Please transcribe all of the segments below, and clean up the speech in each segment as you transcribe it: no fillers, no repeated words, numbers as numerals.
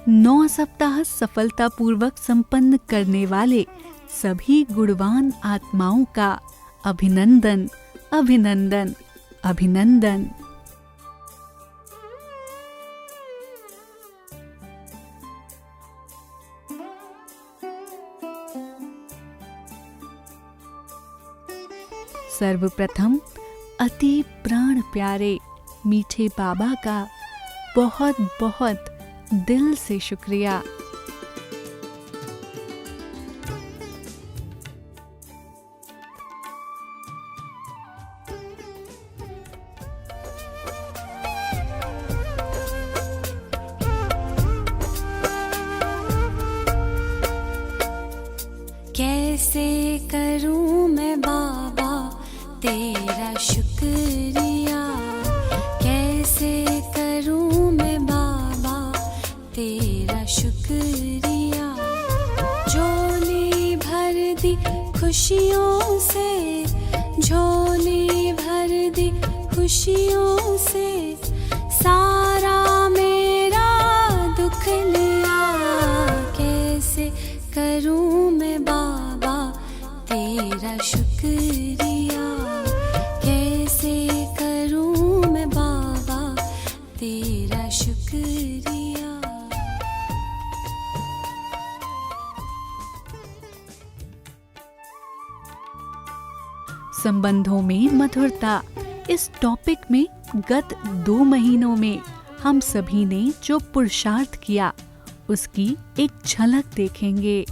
9 सप्ताह सफलतापूर्वक संपन्न करने वाले सभी गुणवान आत्माओं का अभिनंदन, अभिनंदन, अभिनंदन। सर्वप्रथम अति प्राण प्यारे मीठे बाबा का बहुत बहुत दिल से शुक्रिया। कैसे करूं मैं बाबा तेरा शुक्रिया, कैसे करूं मैं बाबा तेरा शुक्रिया। झोली भर दी खुशियों से, झोली भर दी खुशियों से, सारा मेरा दुख लिया। कैसे करूं मैं बाबा तेरा शुक्रिया, कैसे करूं मैं बाबा तेरा शुक्रिया। संबंधों में मधुरता, इस टॉपिक में गत 2 महीनों में हम सभी ने जो पुरुषार्थ किया उसकी एक झलक देखेंगे।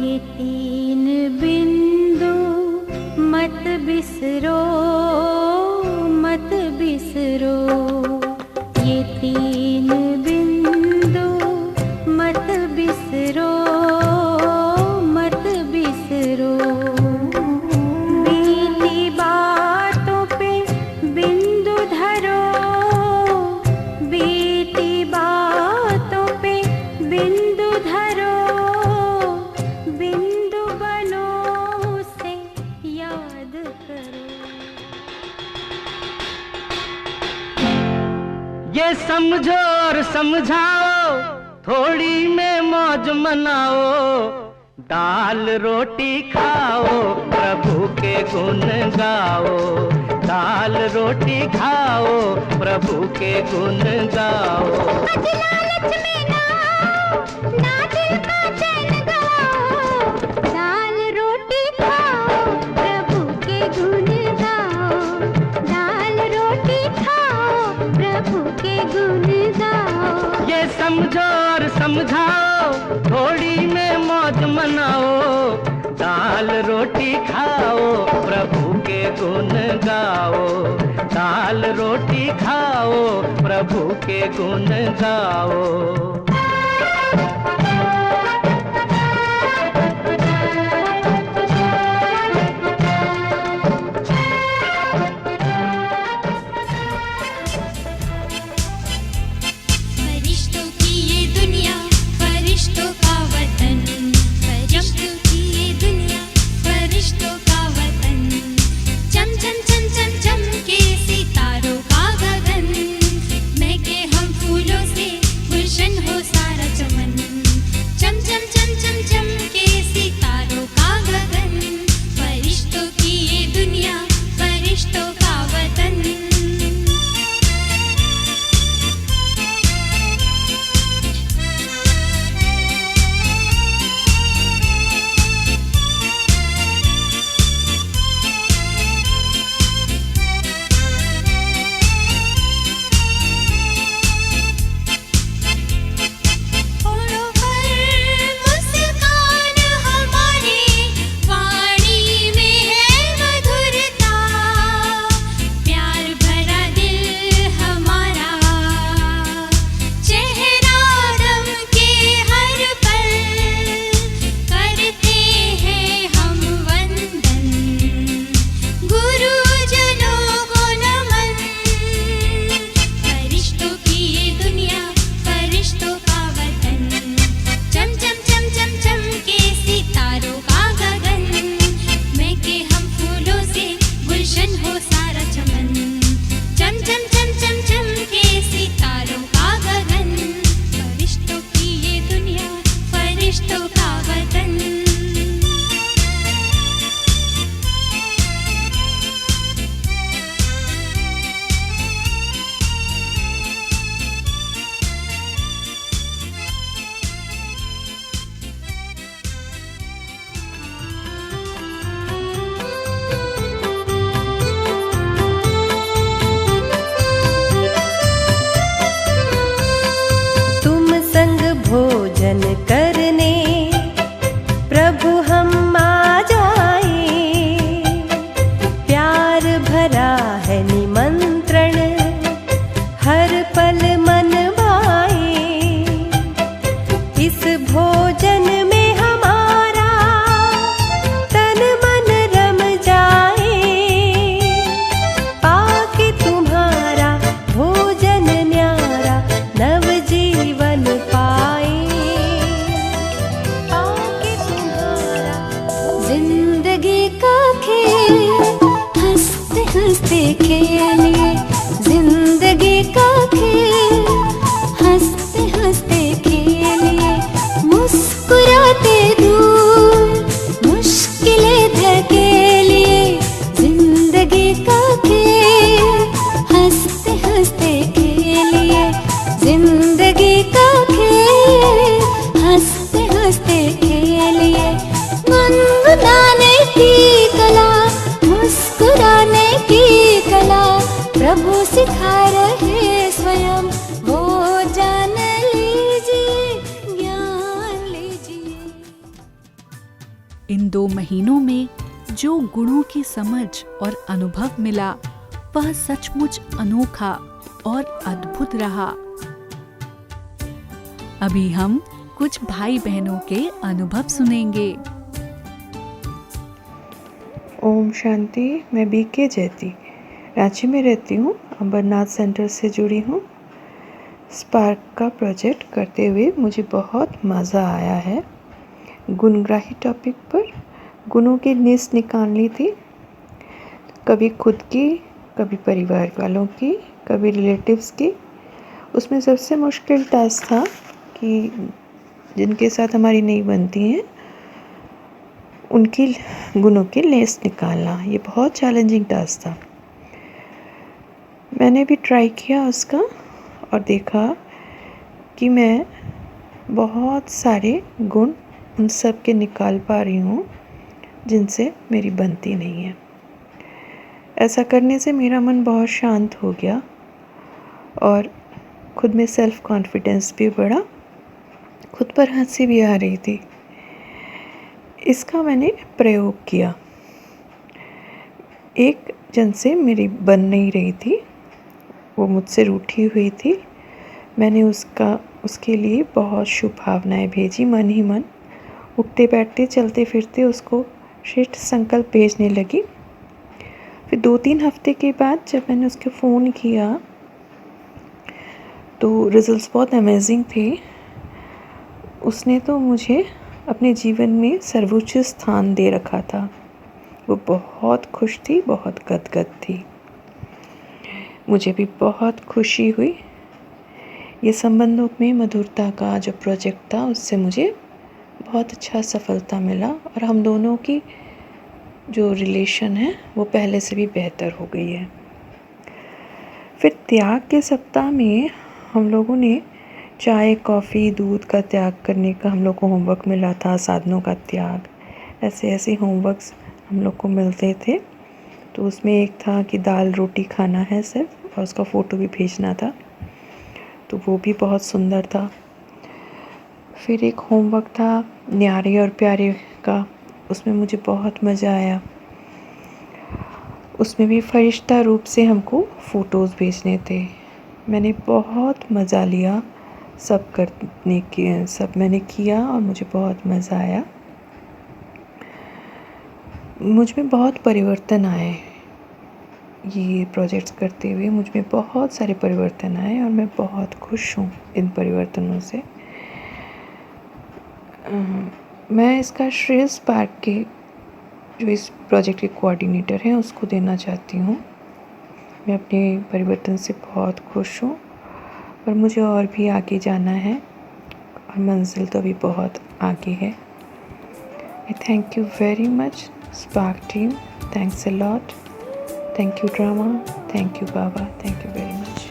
ये 3 बिंदु मत बिसरो, मत बिसरो। ये 3 बिंदु मत बिसरो, मत बिसरो। बीती बातों पे बिंदु धरो, बीती बातों पे बिंदु धरो। बिंदु बनो उसे याद करो। ये समझो और समझाओ, थोड़ी में मौज मनाओ। दाल रोटी खाओ, प्रभु के गुण गाओ। दाल रोटी खाओ, प्रभु के गुण गाओ। लालच में ना आओ, ना दिल का चैन गवाओ। दाल गुण गाओ। ये समझो और समझाओ, थोड़ी में मौज मनाओ, दाल रोटी खाओ, प्रभु के गुण गाओ। दाल रोटी खाओ, प्रभु के गुण गाओ। फरिश्तों की ये दुनिया, फरिश्तों का वतन। फरिश्तों की ये दुनिया, फरिश्तों का वतन। चम चम चम चम चम के सितारों का गगन। महके हम फूलों से, गुलशन हो सारा चमन। चम चम चम चम चम के सितारों का गगन। फरिश्तों की ये दुनिया, फरिश्तों का वतन। होठों पर मुस्कान हमारी, वाणी में है मधुरता। प्यार भरा दिल हमारा, चेहरा दम के हर पल। करते हैं हम वंदन, गुरुजनों को नमन। फरिश्तों की ये दुनिया, फरिश्तों का वतन। चम चम चम चम चम के सितारों का गगन। महके हम फूलों से, गुलशन हो सारा चमन। चम चम चम चम चम के सितारों का गगन। फरिश्तों की ये दुनिया, फरिश्तों का वतन। तुम संग भोजन करने प्रभु हम आ जाए। प्यार भरा है निमंत्रण, हर पल मन भाए। इस भोजन में हमारा तन मन रम जाए। पाके तुम्हारा भोजन न्यारा, नव जीवन पाए। पाके तुम्हारा जिंदगी का खेल, हंसते हंसते खेलिए। जिंदगी का खेल, हंसते हंसते खेलिए। मुस्कुराते दूर मुश्किलें धकेलिए। जिंदगी का खेल, हंसते हंसते खेलिए। जिंदगी का खेल, हंसते हंसते खेलिए। गुनगुनाने की कला, मुस्कुराने की कला, प्रभु सिखा रहे स्वयं। वो जान लीजिए, ज्ञान लीजिए। इन 2 महीनों में जो गुणों की समझ और अनुभव मिला, वह सचमुच अनोखा और अद्भुत रहा। अभी हम कुछ भाई बहनों के अनुभव सुनेंगे। ओम शांति। मैं बीके जयती रांची में रहती हूँ। अमरनाथ सेंटर से जुड़ी हूँ। स्पार्क का प्रोजेक्ट करते हुए मुझे बहुत मज़ा आया है। गुणग्राही टॉपिक पर गुणों की लिस्ट निकालनी थी, कभी खुद की, कभी परिवार वालों की, कभी रिलेटिव्स की। उसमें सबसे मुश्किल टास्क था कि जिनके साथ हमारी नहीं बनती हैं उनकी गुणों की लिस्ट निकालना। ये बहुत चैलेंजिंग टास्क था। मैंने भी ट्राई किया उसका और देखा कि मैं बहुत सारे गुण उन सब के निकाल पा रही हूँ जिनसे मेरी बनती नहीं है। ऐसा करने से मेरा मन बहुत शांत हो गया और खुद में सेल्फ कॉन्फिडेंस भी बढ़ा, खुद पर हंसी भी आ रही थी। इसका मैंने प्रयोग किया। एक जन से मेरी बन नहीं रही थी, वो मुझसे रूठी हुई थी। मैंने उसके लिए बहुत शुभ भावनाएं भेजी, मन ही मन उठते बैठते चलते फिरते उसको श्रेष्ठ संकल्प भेजने लगी। फिर 2-3 हफ्ते के बाद जब मैंने उसके फ़ोन किया तो रिजल्ट्स बहुत अमेजिंग थे। उसने तो मुझे अपने जीवन में सर्वोच्च स्थान दे रखा था। वो बहुत खुश थी, बहुत गदगद थी। मुझे भी बहुत खुशी हुई। ये संबंधों में मधुरता का जो प्रोजेक्ट था उससे मुझे बहुत अच्छा सफलता मिला और हम दोनों की जो रिलेशन है वो पहले से भी बेहतर हो गई है। फिर त्याग के सप्ताह में हम लोगों ने चाय, कॉफ़ी, दूध का त्याग करने का हम लोग को होमवर्क मिला था, साधनों का त्याग, ऐसे ऐसे होमवर्क्स हम लोग को मिलते थे। तो उसमें एक था कि दाल रोटी खाना है सिर्फ, और उसका फ़ोटो भी भेजना था, तो वो भी बहुत सुंदर था। फिर एक होमवर्क था न्यारे और प्यारे का, उसमें मुझे बहुत मज़ा आया। उसमें भी फरिश्ता रूप से हमको फ़ोटोज़ भेजने थे। मैंने बहुत मज़ा लिया, सब मैंने किया और मुझे बहुत मज़ा आया। मुझ में बहुत परिवर्तन आए, ये प्रोजेक्ट्स करते हुए मुझ में बहुत सारे परिवर्तन आए और मैं बहुत खुश हूँ इन परिवर्तनों से। मैं इसका श्रेय स्पार्क के जो इस प्रोजेक्ट के कोऑर्डिनेटर हैं उसको देना चाहती हूँ। मैं अपने परिवर्तन से बहुत खुश हूँ और मुझे और भी आगे जाना है और मंजिल तो अभी बहुत आगे है। I thank you very much Spark team, thanks a lot, thank you drama, thank you Baba, thank you very much.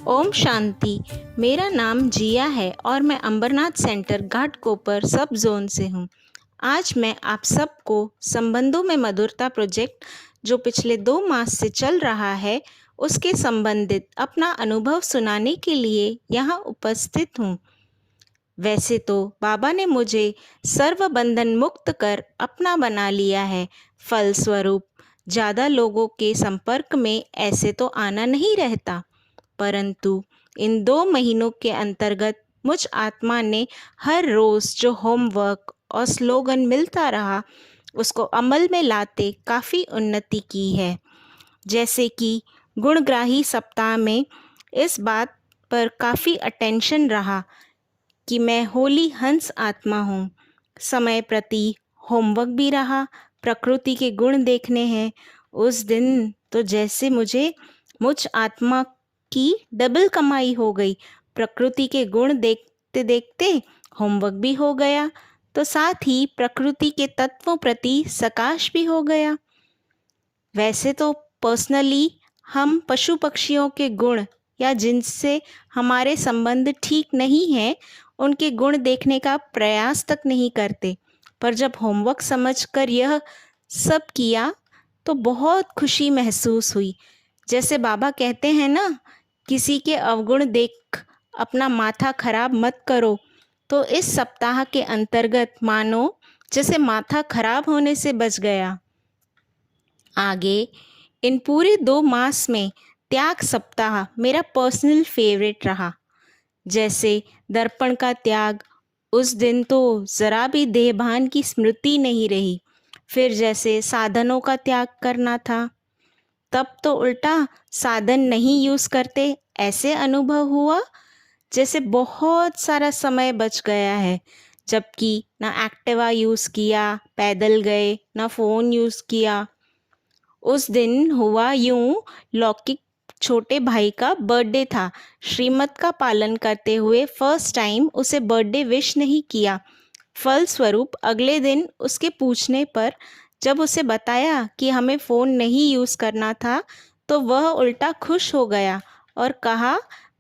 ओम शांति। मेरा नाम जिया है और मैं अंबरनाथ सेंटर घाटकोपर सब जोन से हूँ। आज मैं आप सबको संबंधों में मधुरता प्रोजेक्ट जो पिछले 2 मास से चल रहा है उसके संबंधित अपना अनुभव सुनाने के लिए यहाँ उपस्थित हूँ। वैसे तो बाबा ने मुझे सर्व बंधन मुक्त कर अपना बना लिया है, फलस्वरूप ज़्यादा लोगों के संपर्क में ऐसे तो आना नहीं रहता, परंतु इन 2 महीनों के अंतर्गत मुझ आत्मा ने हर रोज़ जो होमवर्क और स्लोगन मिलता रहा उसको अमल में लाते काफ़ी उन्नति की है। जैसे कि गुणग्राही सप्ताह में इस बात पर काफ़ी अटेंशन रहा कि मैं होली हंस आत्मा हूँ। समय प्रति होमवर्क भी रहा, प्रकृति के गुण देखने हैं। उस दिन तो जैसे मुझ आत्मा की डबल कमाई हो गई। प्रकृति के गुण देखते देखते होमवर्क भी हो गया, तो साथ ही प्रकृति के तत्वों प्रति सकाश भी हो गया। वैसे तो पर्सनली हम पशु पक्षियों के गुण या जिनसे हमारे संबंध ठीक नहीं है उनके गुण देखने का प्रयास तक नहीं करते, पर जब होमवर्क समझकर यह सब किया तो बहुत खुशी महसूस हुई। जैसे बाबा कहते हैं ना, किसी के अवगुण देख अपना माथा खराब मत करो, तो इस सप्ताह के अंतर्गत मानो जैसे माथा खराब होने से बच गया। आगे इन पूरे 2 मास में त्याग सप्ताह मेरा पर्सनल फेवरेट रहा। जैसे दर्पण का त्याग, उस दिन तो ज़रा भी देहभान की स्मृति नहीं रही। फिर जैसे साधनों का त्याग करना था, तब तो उल्टा साधन नहीं यूज़ करते ऐसे अनुभव हुआ जैसे बहुत सारा समय बच गया है। जबकि ना एक्टिवा यूज़ किया, पैदल गए, ना फ़ोन यूज़ किया। उस दिन हुआ यूं, लौकिक छोटे भाई का बर्थडे था। श्रीमत का पालन करते हुए फर्स्ट टाइम उसे बर्थडे विश नहीं किया। फलस्वरूप अगले दिन उसके पूछने पर जब उसे बताया कि हमें फ़ोन नहीं यूज़ करना था, तो वह उल्टा खुश हो गया और कहा,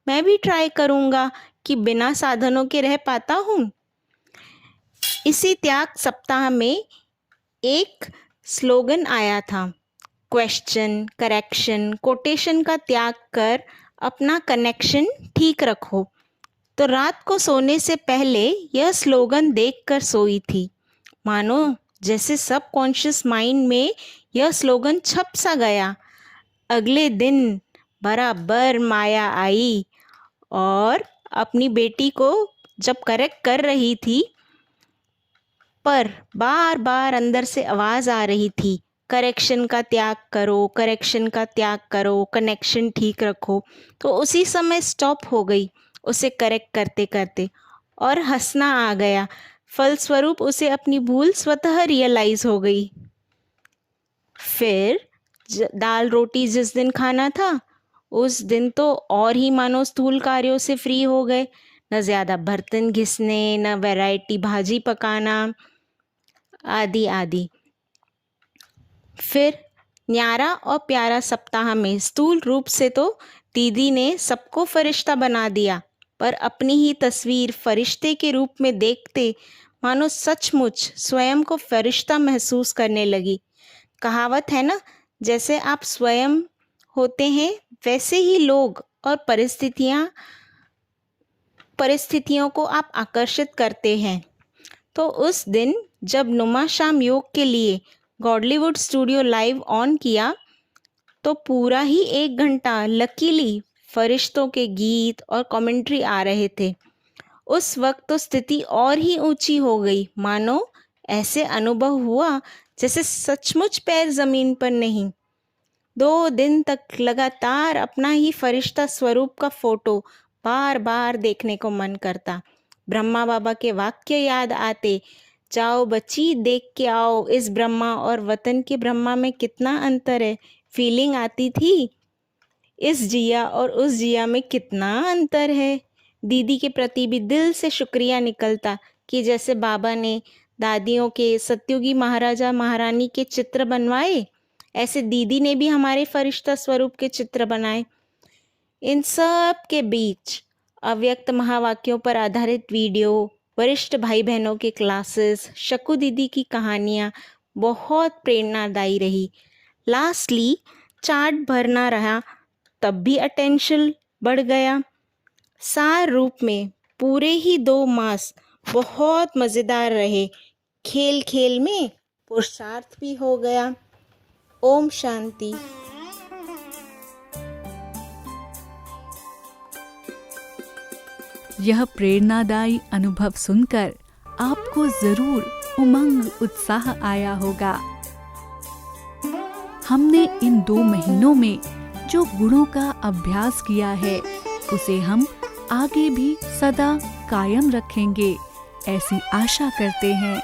मैं भी ट्राई करूँगा कि बिना साधनों के रह पाता हूँ। इसी त्याग सप्ताह में एक स्लोगन आया था, क्वेश्चन, करेक्शन, कोटेशन का त्याग कर अपना कनेक्शन ठीक रखो। तो रात को सोने से पहले यह स्लोगन देखकर सोई थी। मानो जैसे सब कॉन्शियस माइंड में यह स्लोगन छप सा गया। अगले दिन बराबर माया आई और अपनी बेटी को जब करेक्ट कर रही थी, पर बार बार अंदर से आवाज़ आ रही थी, करेक्शन का त्याग करो, करेक्शन का त्याग करो, कनेक्शन ठीक रखो। तो उसी समय स्टॉप हो गई उसे करेक्ट करते करते और हंसना आ गया। फलस्वरूप उसे अपनी भूल स्वतः रियलाइज हो गई। फिर दाल रोटी जिस दिन खाना था, उस दिन तो और ही मानो स्थूल कार्यों से फ्री हो गए। न ज़्यादा बर्तन घिसने, न वैरायटी भाजी पकाना, आदि आदि। फिर न्यारा और प्यारा सप्ताह में स्थूल रूप से तो दीदी ने सबको फरिश्ता बना दिया, पर अपनी ही तस्वीर फरिश्ते के रूप में देखते मानो सचमुच स्वयं को फरिश्ता महसूस करने लगी। कहावत है ना, जैसे आप स्वयं होते हैं वैसे ही लोग और परिस्थितियों को आप आकर्षित करते हैं। तो उस दिन जब नुमा शाम योग के लिए गॉडलीवुड स्टूडियो लाइव ऑन किया, तो पूरा ही 1 घंटा लकीली फरिश्तों के गीत और कमेंट्री आ रहे थे। उस वक्त तो स्थिति और ही ऊंची हो गई। मानो ऐसे अनुभव हुआ जैसे सचमुच पैर जमीन पर नहीं। 2 दिन तक लगातार अपना ही फरिश्ता स्वरूप का फोटो बार बार देखने को मन करता। ब्रह्मा बाबा के वाक्य याद आते, जाओ बच्ची देख के आओ, इस ब्रह्मा और वतन के ब्रह्मा में कितना अंतर है। फीलिंग आती थी, इस जिया और उस जिया में कितना अंतर है। दीदी के प्रति भी दिल से शुक्रिया निकलता कि जैसे बाबा ने दादियों के, सत्युगी महाराजा महारानी के चित्र बनवाए, ऐसे दीदी ने भी हमारे फरिश्ता स्वरूप के चित्र बनाए। इन सब के बीच अव्यक्त महावाक्यों पर आधारित वीडियो, वरिष्ठ भाई बहनों के क्लासेस, शकू दीदी की कहानियाँ बहुत प्रेरणादायी रही। लास्टली चार्ट भरना रहा, तब भी अटेंशन बढ़ गया। सार रूप में पूरे ही 2 मास बहुत मज़ेदार रहे। खेल खेल में पुरुषार्थ भी हो गया। ओम शांति। यह प्रेरणादायी अनुभव सुनकर आपको जरूर उमंग, उत्साह आया होगा। हमने इन 2 महीनों में जो गुणों का अभ्यास किया है, उसे हम आगे भी सदा कायम रखेंगे, ऐसी आशा करते हैं,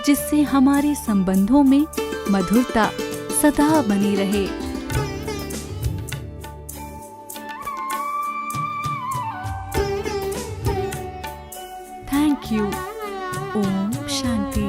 जिससे हमारे संबंधों में मधुरता सदा बनी रहे। Thank you. ओम शांति।